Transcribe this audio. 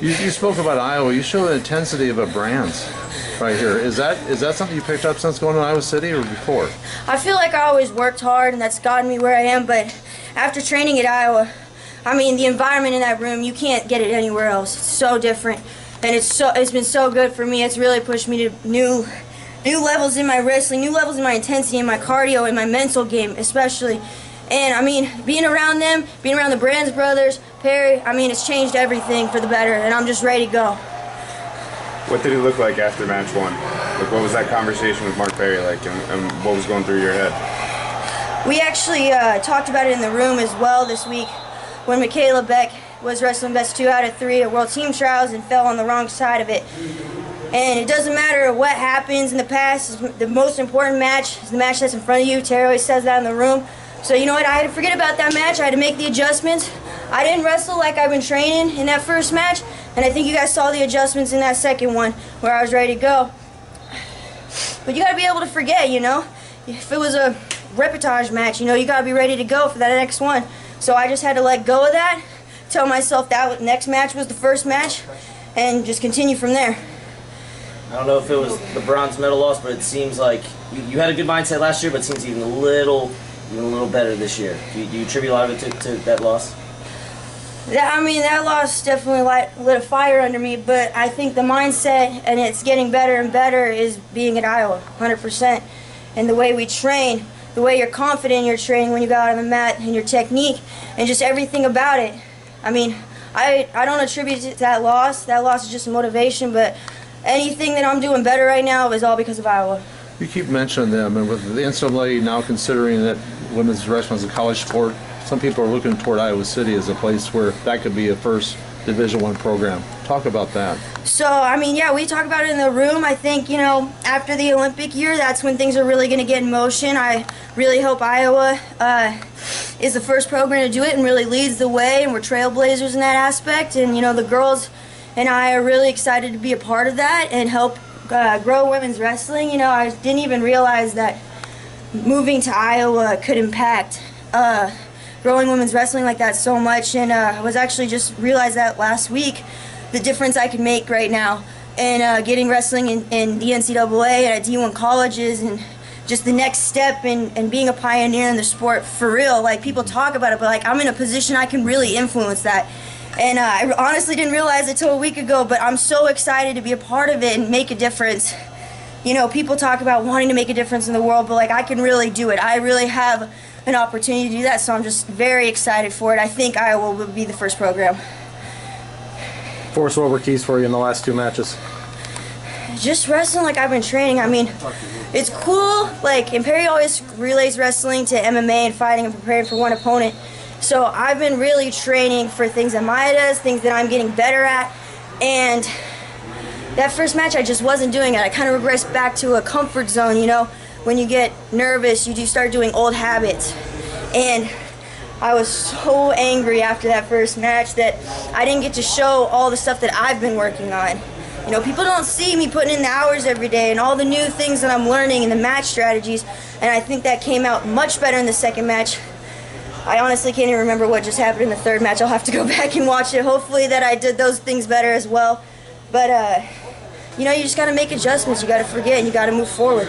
You spoke about Iowa. You show the intensity of a brand right here. Is that something you picked up since going to Iowa City or before? I feel like I always worked hard, and that's gotten me where I am. But after training at Iowa, I mean, the environment in that room, you can't get it anywhere else. It's so different, and it's been so good for me. It's really pushed me to new levels in my wrestling, new levels in my intensity, in my cardio, in my mental game, especially. And I mean, being around them, being around the Brands brothers, Perry, I mean, it's changed everything for the better, and I'm just ready to go. What did it look like after match 1? Like, what was that conversation with Mark Perry like, and what was going through your head? We actually talked about it in the room as well this week when Michaela Beck was wrestling best 2 out of 3 at World Team Trials and fell on the wrong side of it. And it doesn't matter what happens in the past, the most important match is the match that's in front of you. Terry always says that in the room. So you know what, I had to forget about that match. I had to make the adjustments. I didn't wrestle like I've been training in that first match, and I think you guys saw the adjustments in that second one where I was ready to go. But you gotta be able to forget, you know. If it was a reportage match, you know, you gotta be ready to go for that next one. So I just had to let go of that, tell myself that next match was the first match, and just continue from there. I don't know if it was the bronze medal loss, but it seems like you had a good mindset last year, but it seems even a little better this year. Do you attribute a lot of it to that loss? Yeah, I mean, that loss definitely lit a fire under me, but I think the mindset, and it's getting better and better, is being at Iowa, 100%. And the way we train, the way you're confident in your training when you go out on the mat, and your technique, and just everything about it. I mean, I don't attribute it to that loss. That loss is just a motivation, but anything that I'm doing better right now is all because of Iowa. You keep mentioning them, and with the NCAA now considering that women's wrestling is a college sport, some people are looking toward Iowa City as a place where that could be a first Division I program. Talk about that. So, I mean, yeah, we talk about it in the room. I think, you know, after the Olympic year, that's when things are really going to get in motion. I really hope Iowa is the first program to do it and really leads the way, and we're trailblazers in that aspect. And, you know, the girls and I are really excited to be a part of that and help grow women's wrestling. You know, I didn't even realize that moving to Iowa could impact growing women's wrestling like that so much, and I was actually just realized that last week, the difference I can make right now and getting wrestling in the NCAA and at D1 colleges, and just the next step in being a pioneer in the sport for real. Like, people talk about it, but like, I'm in a position I can really influence that. And I honestly didn't realize it till a week ago, but I'm so excited to be a part of it and make a difference. You know, people talk about wanting to make a difference in the world, but like, I can really do it. I really have an opportunity to do that, so I'm just very excited for it. I think Iowa will be the first program. Forrest, OverKeys for you in the last 2 matches? Just wrestling like I've been training. I mean, it's cool, like, and Perry always relays wrestling to MMA and fighting and preparing for one opponent. So I've been really training for things that Maya does, things that I'm getting better at, and that first match I just wasn't doing it. I kind of regressed back to a comfort zone, you know. When you get nervous, you do start doing old habits. And I was so angry after that first match that I didn't get to show all the stuff that I've been working on. You know, people don't see me putting in the hours every day and all the new things that I'm learning and the match strategies, and I think that came out much better in the second match. I honestly can't even remember what just happened in the third match. I'll have to go back and watch it. Hopefully that I did those things better as well. But, you know, you just got to make adjustments. You got to forget, and you got to move forward.